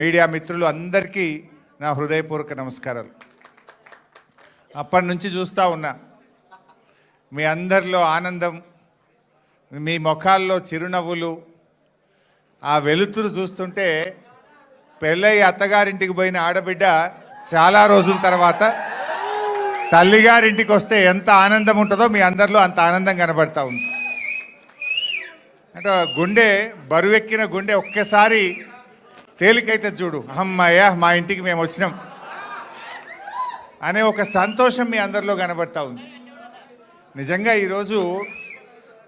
Media మిత్రులు అందరికీ నా హృదయపూర్వక నమస్కారాలు. అప్పటి నుంచి చూస్తూ ఉన్నా మీ అందరిలో ఆనందం, మీ ముఖాల్లో చిరునవ్వులు, ఆ వెలుతురు చూస్తుంటే పెళ్ళయి అత్తగారింటికి పోయిన ఆడబిడ్డ చాలా రోజుల తర్వాత తల్లిగారింటికి వస్తే ఎంత ఆనందం ఉంటుందో మీ అందరిలో అంత ఆనందం కనబడతా ఉంది. అంటే గుండె బరువెక్కిన గుండె ఒక్కసారి తేలికైతే చూడు, అమ్మయ్య మా ఇంటికి మేము వచ్చినాం అనే ఒక సంతోషం మీ అందరిలో కనబడతా ఉంది. నిజంగా ఈరోజు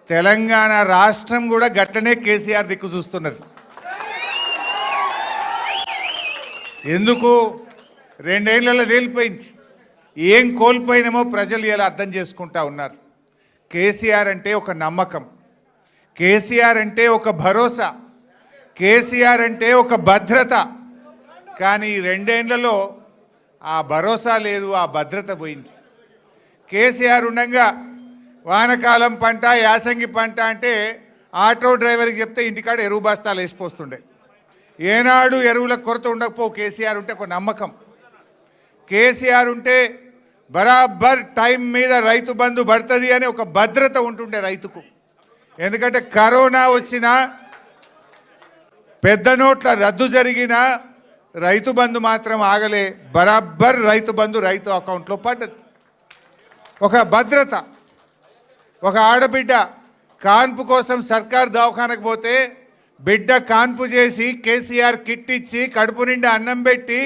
తెలంగాణ రాష్ట్రం కూడా గట్లనే కేసీఆర్ దిక్కు చూస్తున్నది. ఎందుకు 2 ఏళ్లలో తేలిపోయింది. ఏం కోల్పోయినామో ప్రజలు ఇలా అర్థం చేసుకుంటా ఉన్నారు. కేసీఆర్ అంటే ఒక నమ్మకం, కేసీఆర్ అంటే ఒక భరోసా, కేసీఆర్ అంటే ఒక భద్రత. కానీ 2 ఏళ్లలో ఆ భరోసా లేదు, ఆ భద్రత పోయింది. కేసీఆర్ ఉండగా వానకాలం పంట, యాసంగి పంట అంటే ఆటో డ్రైవర్కి చెప్తే ఇంటికాడ ఎరువు బస్తాలు వేసిపోతుండే. ఏనాడు ఎరువుల కొరత ఉండకపో. కేసీఆర్ ఉంటే ఒక నమ్మకం, కేసీఆర్ ఉంటే బరాబర్ టైం మీద రైతు బంధు పడుతుంది అని ఒక భద్రత ఉంటుండే రైతుకు. ఎందుకంటే కరోనా వచ్చినా, పెద్ద నోట్ల రద్దు జరిగినా రైతు బంధు మాత్రం ఆగలే. బరాబర్ రైతు బంధు రైతు అకౌంట్లో పడ్డది. ఒక భద్రత. ఒక ఆడబిడ్డ కాన్పు కోసం సర్కార్ దవాఖానకు పోతే బిడ్డ కాన్పు చేసి కేసీఆర్ కిట్ ఇచ్చి కడుపు నిండా అన్నం పెట్టి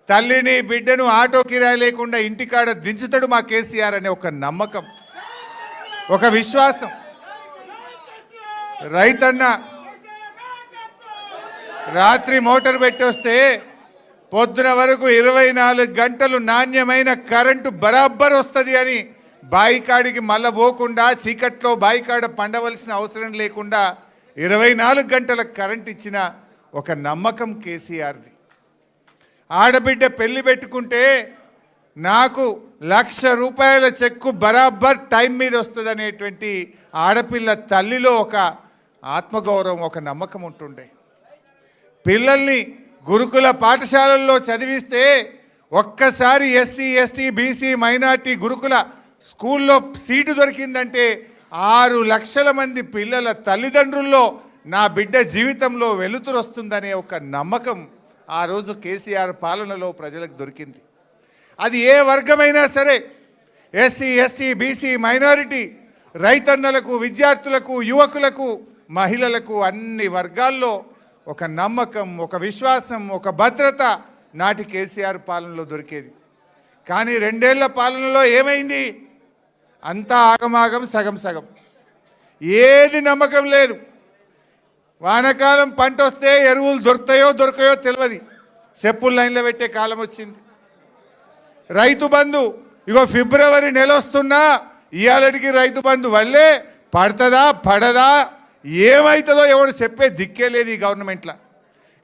తల్లిని బిడ్డను ఆటో కిరాయి లేకుండా ఇంటికాడ దించుతాడు మా కేసీఆర్ అనే ఒక నమ్మకం, ఒక విశ్వాసం. రైతన్న రాత్రి మోటార్ పెట్టి వస్తే పొద్దున వరకు 24 గంటలు నాణ్యమైన కరెంటు బరాబర్ వస్తుంది అని బాయికాడికి మళ్ళా పోకుండా, చీకట్లో బాయికాడ పండవలసిన అవసరం లేకుండా 24 గంటల కరెంట్ ఇచ్చిన ఒక నమ్మకం కేసీఆర్ది. ఆడబిడ్డ పెళ్లి పెట్టుకుంటే నాకు ₹1,00,000 చెక్కు బరాబర్ టైం మీద వస్తుంది అనేటువంటి ఆడపిల్ల తల్లిలో ఒక ఆత్మగౌరవం, ఒక నమ్మకం ఉంటుండే. పిల్లల్ని గురుకుల పాఠశాలల్లో చదివిస్తే ఒక్కసారి ఎస్సీ, ఎస్టీ, బీసీ, మైనార్టీ గురుకుల స్కూల్లో సీటు దొరికిందంటే 6 లక్షల మంది పిల్లల తల్లిదండ్రుల్లో నా బిడ్డ జీవితంలో వెలుతురు వస్తుందనే ఒక నమ్మకం ఆ రోజు కేసీఆర్ పాలనలో ప్రజలకు దొరికింది. అది ఏ వర్గమైనా సరే, ఎస్సీ, ఎస్టీ, బీసీ, మైనారిటీ, రైతన్నలకు, విద్యార్థులకు, యువకులకు, మహిళలకు, అన్ని వర్గాల్లో ఒక నమ్మకం, ఒక విశ్వాసం, ఒక భద్రత నాటి కేసీఆర్ పాలనలో దొరికేది. కానీ 2 ఏళ్ల పాలనలో ఏమైంది? అంతా ఆగమాగం, సగం సగం. ఏది నమ్మకం లేదు. వానకాలం పంట వస్తే ఎరువులు దొరుకుతాయో దొరకయో తెలియదు, చెప్పులు లైన్లో పెట్టే కాలం వచ్చింది. రైతు బంధు ఇగో ఫిబ్రవరి నెల వస్తున్నా ఇవాళకి రైతు బంధు వల్లే పడుతుందా పడదా ఏమవుతుందో ఎవరు చెప్పే దిక్కే లేదు ఈ గవర్నమెంట్లో.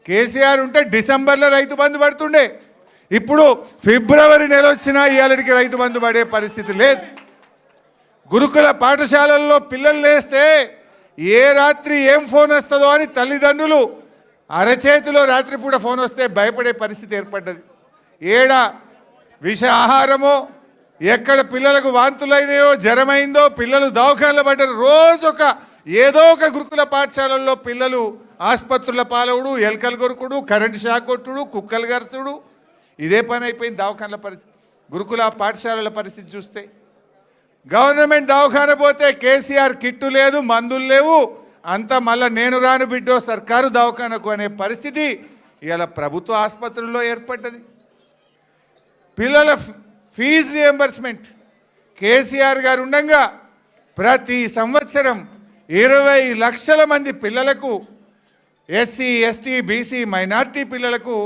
కేసీఆర్ ఉంటే డిసెంబర్లో రైతు బంధు పడుతుండే, ఇప్పుడు ఫిబ్రవరి నెల వచ్చినా ఇవాళకి రైతు బంధు పడే పరిస్థితి లేదు. గురుకుల పాఠశాలల్లో పిల్లలు లేస్తే ఏ రాత్రి ఏం ఫోన్ వస్తుందో అని తల్లిదండ్రులు అరచేతిలో రాత్రిపూట ఫోన్ వస్తే భయపడే పరిస్థితి ఏర్పడ్డది. ఏడ విష ఆహారమో, ఎక్కడ పిల్లలకు వాంతులైనాయో, జ్వరమైందో, పిల్లలు దవాఖానలో పడ్డారు. రోజు ఏదో ఒక గురుకుల పాఠశాలల్లో పిల్లలు ఆసుపత్రుల పాలవుడు, ఎలకలు కొరుకుడు, కరెంటు షాక్ కొట్టుడు, కుక్కలు గరచుడు, ఇదే పని అయిపోయింది దవాఖానల పరిస్థితి. గురుకుల పాఠశాలల పరిస్థితి చూస్తే గవర్నమెంట్ దవాఖాన పోతే కేసీఆర్ కిట్టు లేదు, మందులు లేవు, అంతా మళ్ళీ నేను రాను బిడ్డో సర్కారు దవాఖానకు అనే పరిస్థితి ఇలా ప్రభుత్వ ఆసుపత్రుల్లో ఏర్పడ్డది. పిల్లల ఫీజు రియంబర్స్మెంట్ కేసీఆర్ గారు ఉండగా ప్రతి సంవత్సరం 20 లక్షల మంది పిల్లలకు, ఎస్సీ, ఎస్టీ, బీసీ, మైనార్టీ పిల్లలకు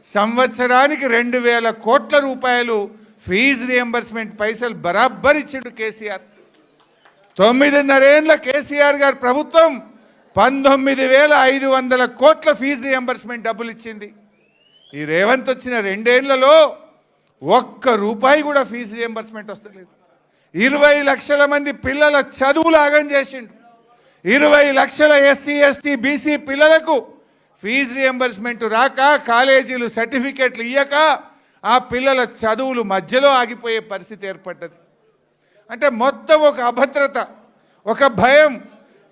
సంవత్సరానికి 2,000 కోట్ల రూపాయలు ఫీజు రియంబర్స్మెంట్ పైసలు బరాబర్ ఇచ్చిండు కేసీఆర్. 9.5 ఏళ్ల కేసీఆర్ గారి ప్రభుత్వం 19,500 కోట్ల ఫీజు రియంబర్స్మెంట్ డబ్బులు ఇచ్చింది. ఈ రేవంత్ వచ్చిన 2 ఏళ్లలో ₹1 కూడా ఫీజు రియంబర్స్మెంట్ వస్తలేదు. 20 లక్షల మంది పిల్లల చదువులు ఆగం చేసిండు. 20 లక్షల ఎస్సీ, ఎస్టీ, బీసీ పిల్లలకు ఫీజు రియంబర్స్మెంట్ రాక కాలేజీలు సర్టిఫికెట్లు ఇయ్యక ఆ పిల్లల చదువులు మధ్యలో ఆగిపోయే పరిస్థితి ఏర్పడ్డది. అంటే మొత్తం ఒక అభద్రత, ఒక భయం,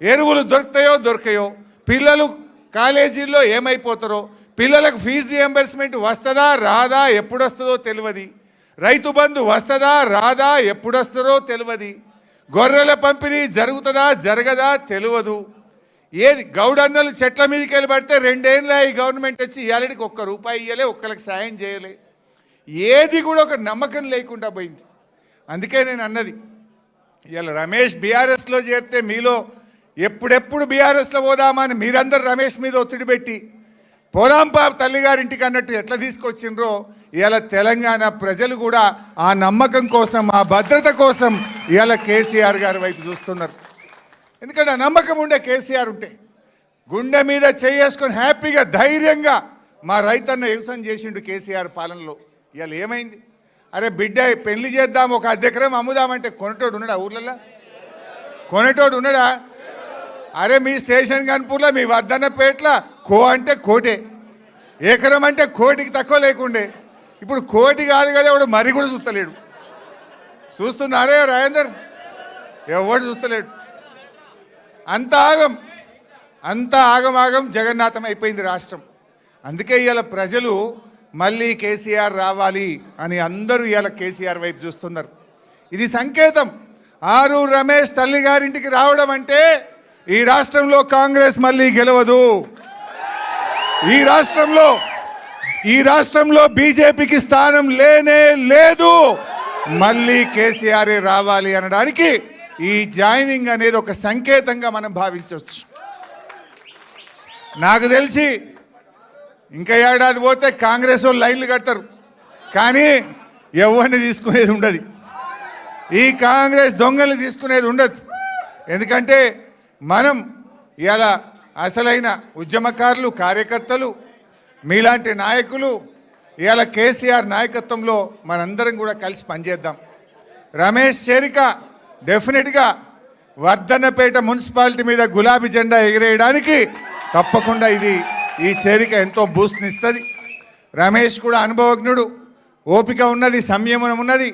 ఎరువులు దొరుకుతాయో దొరకయో, పిల్లలు కాలేజీల్లో ఏమైపోతారో, పిల్లలకు ఫీజు రియంబర్స్మెంట్ వస్తుందా రాదా ఎప్పుడు వస్తుందో తెలియదు, రైతు బంధు వస్తుందా రాదా ఎప్పుడు వస్తుందో తెలియదు, గొర్రెల పంపిణీ జరుగుతుందా జరగదా తెలియదు. ఏది గౌడన్నలు చెట్ల మీదకి వెళ్ళి పడితే 2 ఏళ్ళ ఈ గవర్నమెంట్ వచ్చి ఇవాళకి ₹1 ఇవ్వలే, ఒక్కరికి సాయం చేయలే. ఏది కూడా ఒక నమ్మకం లేకుండా పోయింది. అందుకే నేను అన్నది, ఇవాళ రమేష్ బీఆర్ఎస్లో చేరితే మీలో ఎప్పుడెప్పుడు బీఆర్ఎస్లో పోదామని మీరందరూ రమేష్ మీద ఒత్తిడి పెట్టి పోదాంపా తల్లిగారింటికి అన్నట్టు ఎట్లా తీసుకొచ్చిండ్రో, ఇవాళ తెలంగాణ ప్రజలు కూడా ఆ నమ్మకం కోసం, ఆ భద్రత కోసం ఇవాళ కేసీఆర్ గారి వైపు చూస్తున్నారు. ఎందుకంటే ఆ నమ్మకం ఉండే కేసీఆర్ ఉంటే గుండె మీద చేసుకొని హ్యాపీగా ధైర్యంగా మా రైతన్న వ్యవసాయం చేసిండు కేసీఆర్ పాలనలో. ఇవాళ ఏమైంది? అరే బిడ్డ పెళ్లి చేద్దాం, ఒక 10 ఎకరం అమ్ముదామంటే కొనేటోడు ఉన్నాడా? ఊర్లలో కొనేటోడు ఉన్నాడా? అరే మీ స్టేషన్ కన్పూర్లో, మీ వర్ధన్నపేటలో కో అంటే కోటే, ఎకరం అంటే కోటికి తక్కువ లేకుండే. ఇప్పుడు కోటి కాదు కదా, ఎవడు మరి కూడా చూస్తలేడు. చూస్తున్నారే రాజేందర్? ఎవడు చూస్తలేడు. అంత ఆగం జగన్నాథం అయిపోయింది రాష్ట్రం. అందుకే ఇవాళ ప్రజలు మళ్ళీ కేసీఆర్ రావాలి అని అందరూ ఇవాళ కేసీఆర్ వైపు చూస్తున్నారు. ఇది సంకేతం. ఆరు రమేష్ తల్లిగారింటికి రావడం అంటే ఈ రాష్ట్రంలో కాంగ్రెస్ మళ్ళీ గెలవదు, ఈ రాష్ట్రంలో బీజేపీకి స్థానం లేనే లేదు, మళ్ళీ కేసీఆర్ రావాలి అనడానికి ఈ జాయినింగ్ అనేది ఒక సంకేతంగా మనం భావించవచ్చు. నాకు తెలిసి ఇంకా ఏడాది పోతే కాంగ్రెస్ వాళ్ళు లైన్లు కడతారు, కానీ ఎవరిని తీసుకునేది ఉండదు. ఈ కాంగ్రెస్ దొంగల్ని తీసుకునేది ఉండదు. ఎందుకంటే మనం ఇలా అసలైన ఉద్యమకారులు, కార్యకర్తలు, మీలాంటి నాయకులు ఇలా కేసీఆర్ నాయకత్వంలో మనందరం కూడా కలిసి పనిచేద్దాం. రమేష్ చేరిక డెఫినెట్గా వర్ధన్నపేట మున్సిపాలిటీ మీద గులాబీ జెండా ఎగిరేయడానికి తప్పకుండా ఈ చేరిక ఎంతో బూస్ట్నిస్తుంది. రమేష్ కూడా అనుభవజ్ఞుడు, ఓపిక ఉన్నది, సంయమనం ఉన్నది,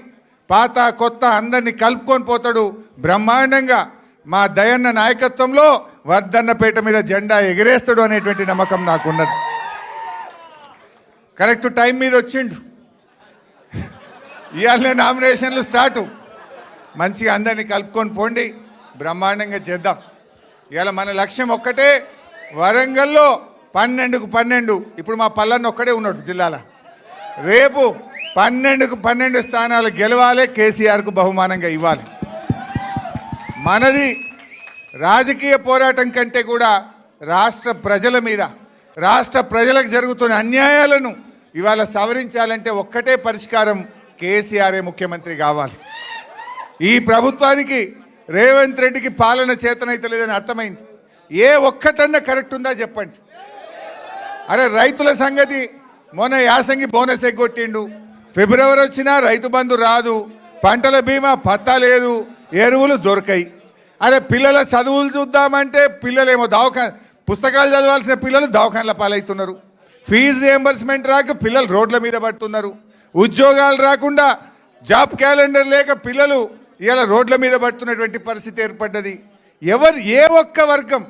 పాత కొత్త అందరినీ కలుపుకొని పోతాడు బ్రహ్మాండంగా. మా దయన్న నాయకత్వంలో వర్ధన్నపేట మీద జెండా ఎగిరేస్తాడు అనేటువంటి నమ్మకం నాకున్నది. కరెక్ట్ టైం మీద వచ్చిండు. ఇవాళ నామినేషన్లు స్టార్టు. మంచిగా అందరినీ కలుపుకొని పోండి, బ్రహ్మాండంగా చేద్దాం. ఇవాళ మన లక్ష్యం ఒక్కటే, వరంగల్లో 12కు 12, ఇప్పుడు మా పల్లన్న ఒక్కడే ఉన్నాడు జిల్లాలో, రేపు 12కు 12 స్థానాలు గెలవాలి, కేసీఆర్కు బహుమానంగా ఇవ్వాలి. మనది రాజకీయ పోరాటం కంటే కూడా రాష్ట్ర ప్రజల మీద, రాష్ట్ర ప్రజలకు జరుగుతున్న అన్యాయాలను ఇవాళ సవరించాలంటే ఒక్కటే పరిష్కారం, కేసీఆరే ముఖ్యమంత్రి కావాలి. ఈ ప్రభుత్వానికి రేవంత్ రెడ్డికి పాలన చేతనైతే లేదని అర్థమైంది. ఏ ఒక్కటన్నా కరెక్ట్ ఉందా చెప్పండి. అరే రైతుల సంగతి, మొన్న యాసంగి బోనస్ ఎగ్గొట్టిండు, ఫిబ్రవరి వచ్చినా రైతు బంధు రాదు, పంటల బీమా పత్తా లేదు, ఎరువులు దొరకాయి. అరే పిల్లల చదువులు చూద్దామంటే పిల్లలేమో పుస్తకాలు చదవాల్సిన పిల్లలు దవాఖానల పాలవుతున్నారు, ఫీజు రియంబర్స్మెంట్ రాక పిల్లలు రోడ్ల మీద పడుతున్నారు, ఉద్యోగాలు రాకుండా జాబ్ క్యాలెండర్ లేక పిల్లలు ఇలా రోడ్ల మీద పడుతున్నటువంటి పరిస్థితి ఏర్పడ్డది. ఏ ఒక్క వర్గం,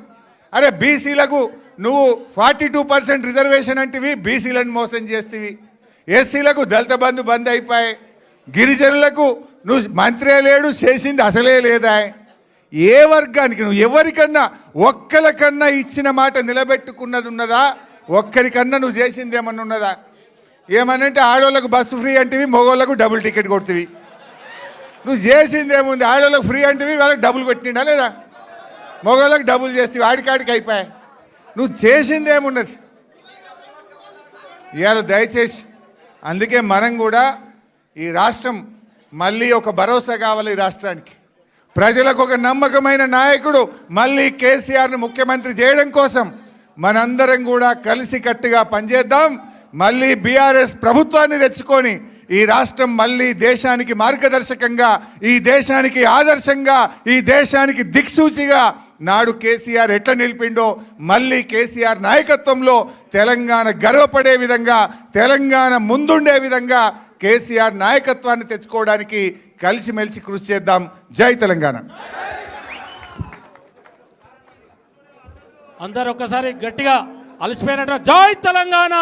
అరే బీసీలకు నువ్వు 42% రిజర్వేషన్ అంటివి, బీసీలను మోసం చేస్తేవి, ఎస్సీలకు దళిత బంధు బంద్ అయిపోయాయి, గిరిజనులకు నువ్వు మంత్రే లేడు, చేసింది అసలే లేదా. ఏ వర్గానికి నువ్వు ఎవరికన్నా ఒక్కరికన్నా ఇచ్చిన మాట నిలబెట్టుకున్నది ఉన్నదా? ఒక్కరికన్నా నువ్వు చేసింది ఏమన్నా ఉన్నదా? ఏమనంటే ఆడవాళ్ళకు బస్సు ఫ్రీ అంటివి, మగవాళ్ళకు డబుల్ టికెట్ కొడుతుంది. నువ్వు చేసింది ఏముంది? ఆడవాళ్ళకు ఫ్రీ అంటివి, వాళ్ళకి డబుల్ కొట్టిండా లేదా? మగవాళ్ళకి డబుల్ చేస్తే ఆడికాడికి అయిపోయాయి. నువ్వు చేసింది ఏమున్నది? ఇవాళ దయచేసి అందుకే మనం కూడా ఈ రాష్ట్రం మళ్ళీ ఒక భరోసా కావాలి. ఈ రాష్ట్రానికి ప్రజలకు ఒక నమ్మకమైన నాయకుడు మళ్ళీ కేసీఆర్ను ముఖ్యమంత్రి చేయడం కోసం మనందరం కూడా కలిసికట్టుగా పనిచేద్దాం. మళ్ళీ బీఆర్ఎస్ ప్రభుత్వాన్ని తెచ్చుకొని ఈ రాష్ట్రం మళ్ళీ దేశానికి మార్గదర్శకంగా, ఈ దేశానికి ఆదర్శంగా, ఈ దేశానికి దిక్సూచిగా నాడు కేసీఆర్ ఎట్లా నిలిపిండో మళ్ళీ కేసీఆర్ నాయకత్వంలో తెలంగాణ గర్వపడే విధంగా, తెలంగాణ ముందుండే విధంగా కేసీఆర్ నాయకత్వాన్ని తెచ్చుకోవడానికి కలిసిమెలిసి కృషి చేద్దాం. జై తెలంగాణ. అందరూ ఒక్కసారి గట్టిగా అలసిపోయినట్టు జై తెలంగాణ.